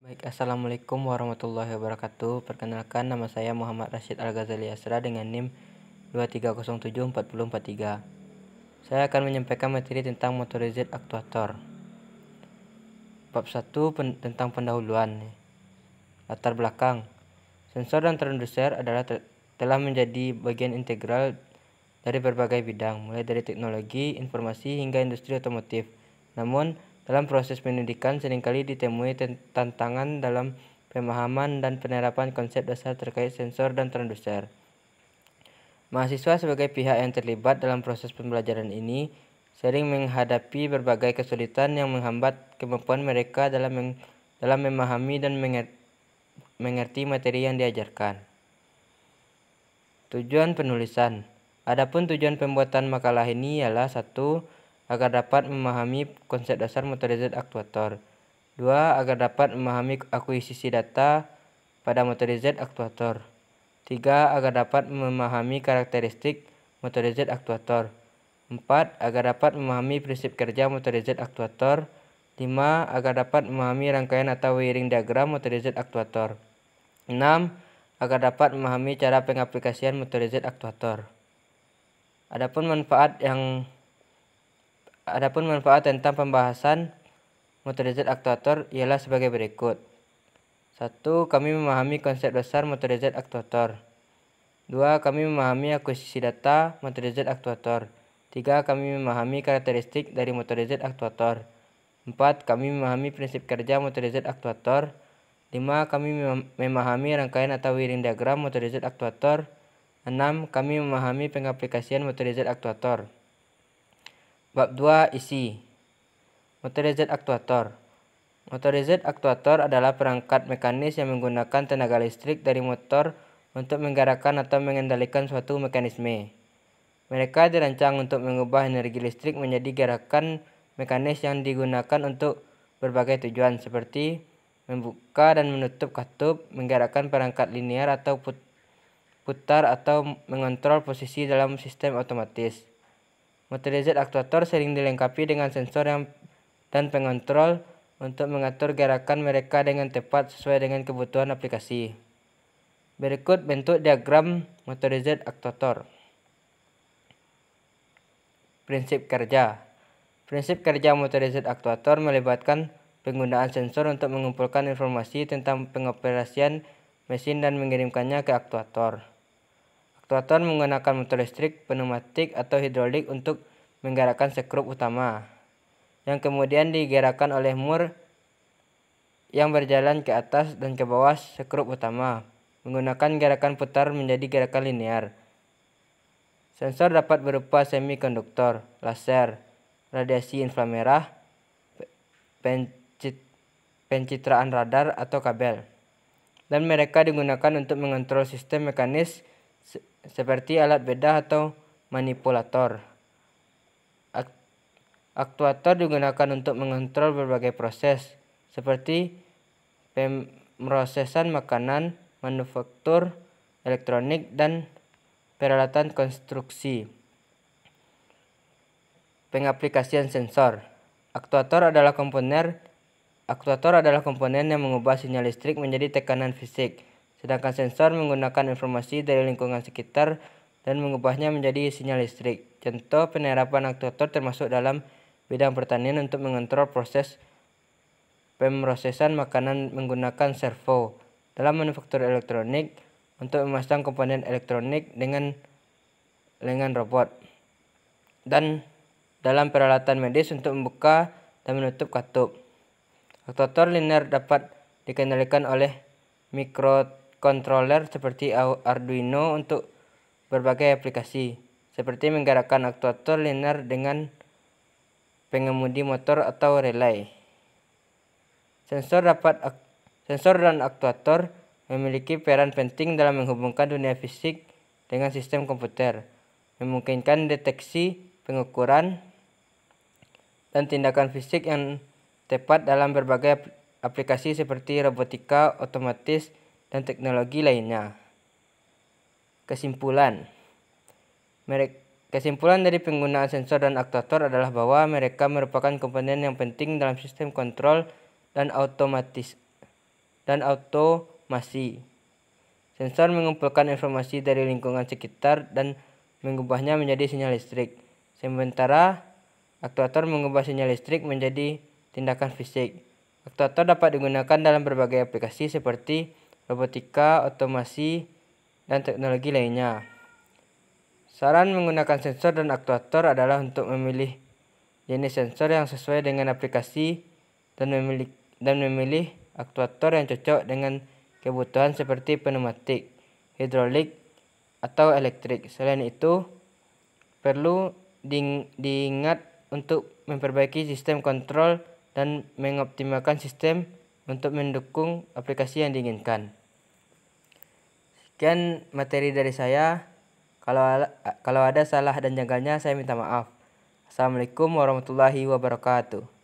Baik, Assalamualaikum warahmatullahi wabarakatuh. Perkenalkan, nama saya Muhammad Rashid Al-Ghazali Asra dengan NIM 23074043. Saya akan menyampaikan materi tentang motorized aktuator. Bab 1 tentang pendahuluan. Latar belakang. Sensor dan transducer telah menjadi bagian integral dari berbagai bidang, mulai dari teknologi, informasi, hingga industri otomotif. Namun, dalam proses pendidikan seringkali ditemui tantangan dalam pemahaman dan penerapan konsep dasar terkait sensor dan transducer. Mahasiswa sebagai pihak yang terlibat dalam proses pembelajaran ini sering menghadapi berbagai kesulitan yang menghambat kemampuan mereka dalam memahami dan mengerti materi yang diajarkan. Tujuan penulisan. Adapun tujuan pembuatan makalah ini ialah 1. Agar dapat memahami konsep dasar motorized aktuator. 2. Agar dapat memahami akuisisi data pada motorized aktuator. 3. Agar dapat memahami karakteristik motorized aktuator. 4. Agar dapat memahami prinsip kerja motorized aktuator. 5. Agar dapat memahami rangkaian atau wiring diagram motorized aktuator. 6. Agar dapat memahami cara pengaplikasian motorized aktuator. Adapun manfaat tentang pembahasan motorized aktuator ialah sebagai berikut. 1. Kami memahami konsep dasar motorized aktuator. 2. Kami memahami akuisisi data motorized aktuator. 3. Kami memahami karakteristik dari motorized aktuator. 4. Kami memahami prinsip kerja motorized aktuator. 5. Kami memahami rangkaian atau wiring diagram motorized aktuator. 6. Kami memahami pengaplikasian motorized aktuator. Bab 2. Isi. Motorized aktuator. Motorized aktuator adalah perangkat mekanis yang menggunakan tenaga listrik dari motor untuk menggerakkan atau mengendalikan suatu mekanisme. Mereka dirancang untuk mengubah energi listrik menjadi gerakan mekanis yang digunakan untuk berbagai tujuan seperti membuka dan menutup katup, menggerakkan perangkat linear atau putar, atau mengontrol posisi dalam sistem otomatis. Motorized aktuator sering dilengkapi dengan sensor dan pengontrol untuk mengatur gerakan mereka dengan tepat sesuai dengan kebutuhan aplikasi. Berikut bentuk diagram motorized aktuator. Prinsip kerja. Prinsip kerja motorized aktuator melibatkan penggunaan sensor untuk mengumpulkan informasi tentang pengoperasian mesin dan mengirimkannya ke aktuator. Aktuator menggunakan motor listrik, pneumatik, atau hidrolik untuk menggerakkan skrup utama, yang kemudian digerakkan oleh mur yang berjalan ke atas dan ke bawah skrup utama, menggunakan gerakan putar menjadi gerakan linear. Sensor dapat berupa semikonduktor, laser, radiasi inframerah, pencitraan radar, atau kabel. Dan mereka digunakan untuk mengontrol sistem mekanis seperti alat bedah atau manipulator. Aktuator digunakan untuk mengontrol berbagai proses seperti pemrosesan makanan, manufaktur, elektronik, dan peralatan konstruksi. Pengaplikasian sensor. Aktuator adalah komponen yang mengubah sinyal listrik menjadi tekanan fisik, sedangkan sensor menggunakan informasi dari lingkungan sekitar dan mengubahnya menjadi sinyal listrik. Contoh penerapan aktuator termasuk dalam bidang pertanian untuk mengontrol proses pemrosesan makanan menggunakan servo, dalam manufaktur elektronik untuk memasang komponen elektronik dengan robot, dan dalam peralatan medis untuk membuka dan menutup katup. Aktuator linear dapat dikendalikan oleh mikrokontroler seperti Arduino untuk berbagai aplikasi, seperti menggerakkan aktuator linear dengan pengemudi motor atau relay. Sensor dan aktuator memiliki peran penting dalam menghubungkan dunia fisik dengan sistem komputer, memungkinkan deteksi, pengukuran, dan tindakan fisik yang tepat dalam berbagai aplikasi seperti robotika, otomatis, dan teknologi lainnya. Kesimpulan dari penggunaan sensor dan aktuator adalah bahwa mereka merupakan komponen yang penting dalam sistem kontrol dan dan automasi. Sensor mengumpulkan informasi dari lingkungan sekitar dan mengubahnya menjadi sinyal listrik. Sementara aktuator mengubah sinyal listrik menjadi tindakan fisik. Aktuator dapat digunakan dalam berbagai aplikasi seperti robotika, otomasi, dan teknologi lainnya. Saran menggunakan sensor dan aktuator adalah untuk memilih jenis sensor yang sesuai dengan aplikasi dan memilih aktuator yang cocok dengan kebutuhan seperti pneumatik, hidrolik, atau elektrik. Selain itu, perlu diingat untuk memperbaiki sistem kontrol dan mengoptimalkan sistem untuk mendukung aplikasi yang diinginkan. Sekian materi dari saya. Kalau ada salah dan janggalnya, saya minta maaf. Assalamualaikum warahmatullahi wabarakatuh.